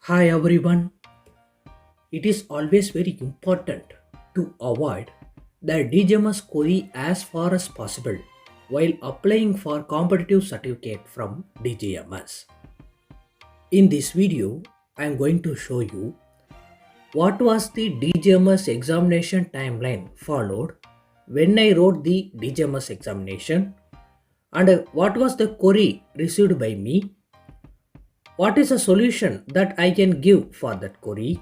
Hi everyone. It is always very important to avoid the DGMS query as far as possible while applying for competitive certificate from DGMS. In this video, I am going to show you what was the DGMS examination timeline followed when I wrote the DGMS examination and what was the query received by me, what is a solution that I can give for that query.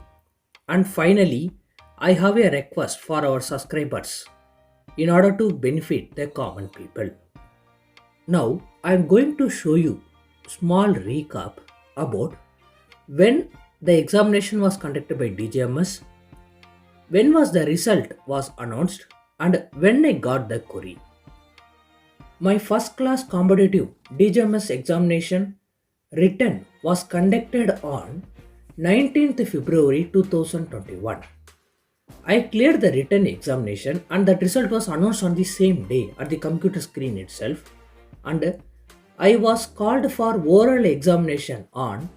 And finally, I have a request for our subscribers in order to benefit the common people. Now, I am going to show you small recap about when the examination was conducted by DGMS, when was the result was announced, and when I got the query. My first class competitive DGMS examination written was conducted on 19th February 2021. I cleared the written examination and that result was announced on the same day at the computer screen itself, and I was called for oral examination on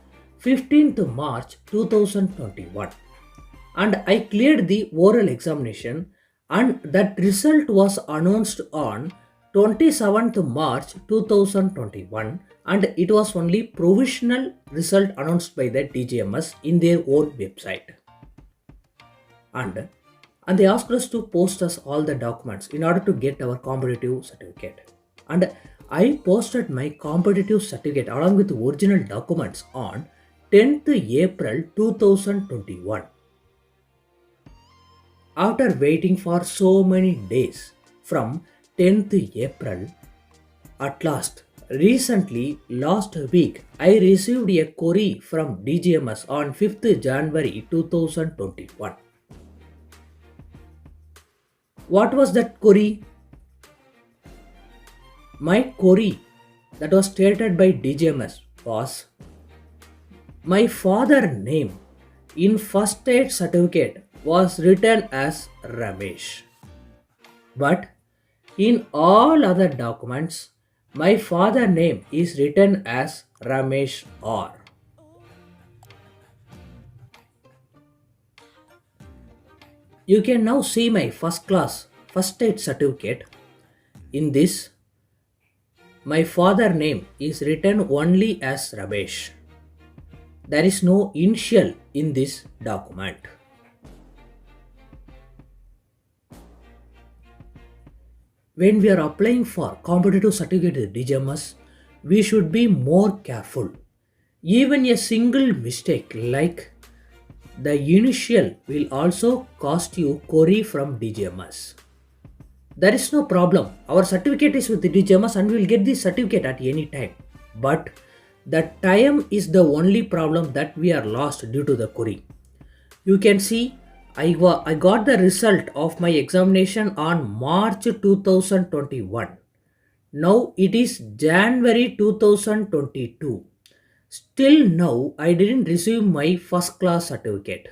15th March 2021 and I cleared the oral examination and that result was announced on 27th March 2021 and it was only provisional result announced by the DGMS in their own website. And they asked us to post us all the documents in order to get our competitive certificate. And I posted my competitive certificate along with original documents on 10th April 2021. After waiting for so many days from 10th April, at last, recently last week, I received a query from DGMS on 5th January 2021. What was that query? My query that was stated by DGMS was my father name in first aid certificate was written as Ramesh. But in all other documents, my father name is written as Ramesh R. You can now see my first class first aid certificate. In this, my father name is written only as Ramesh. There is no initial in this document. When we are applying for competitive certificate at DGMS, we should be more careful. Even a single mistake like the initial will also cost you query from DGMS. There is no problem. Our certificate is with the DGMS and we will get the certificate at any time. But the time is the only problem that we are lost due to the query. You can see I got the result of my examination on March 2021. Now it is January 2022. Still now I didn't receive my first class certificate.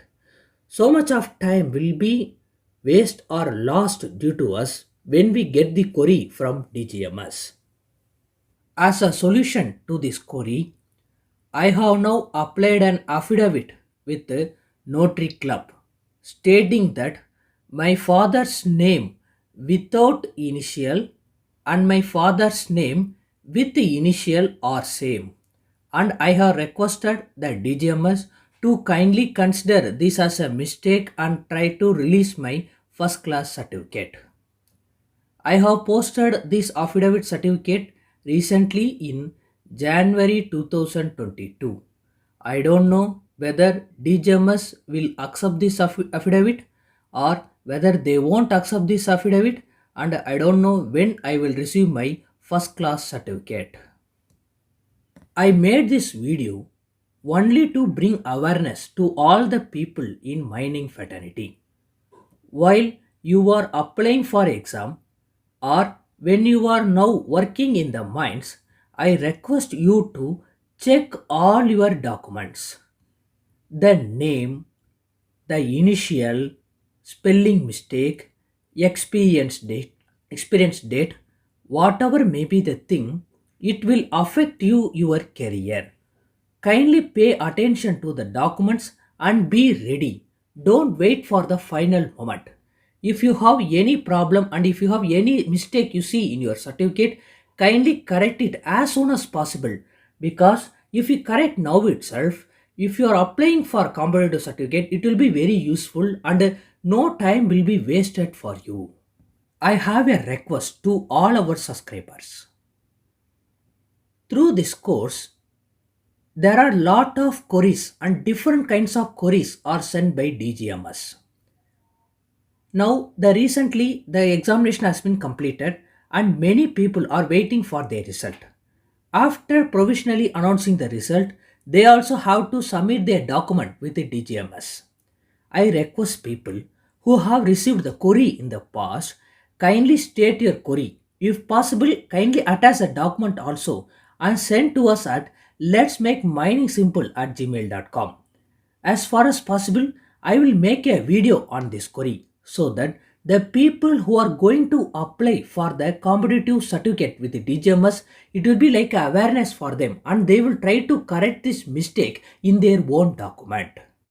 So much of time will be waste or lost due to us when we get the query from DGMS. As a solution to this query, I have now applied an affidavit with the Notary Club stating that my father's name without initial and my father's name with the initial are same, and I have requested the DGMS to kindly consider this as a mistake and try to release my first class certificate. I have posted this affidavit certificate recently in January 2022. I don't know whether DGMS will accept this affidavit or whether they won't accept this affidavit, and I don't know when I will receive my first class certificate. I made this video only to bring awareness to all the people in mining fraternity. While you are applying for exam or when you are now working in the mines, I request you to check all your documents. The name, the initial, spelling mistake, experience date, experience date, whatever may be the thing, it will affect you your career. Kindly pay attention to the documents and be ready. Don't wait for the final moment. If you have any problem and if you have any mistake you see in your certificate, kindly correct it as soon as possible, because if you correct now itself, if you are applying for competitive certificate, it will be very useful and no time will be wasted for you. I have a request to all our subscribers. Through this course, there are lot of queries and different kinds of queries are sent by DGMS. Now, the recently the examination has been completed and many people are waiting for their result. After provisionally announcing the result, they also have to submit their document with the DGMS. I request people who have received the query in the past, kindly state your query. If possible, kindly attach the document also and send to us at let's make mining simple at gmail.com. As far as possible, I will make a video on this query so that the people who are going to apply for the competitive certificate with the DGMS, it will be like awareness for them and they will try to correct this mistake in their own document.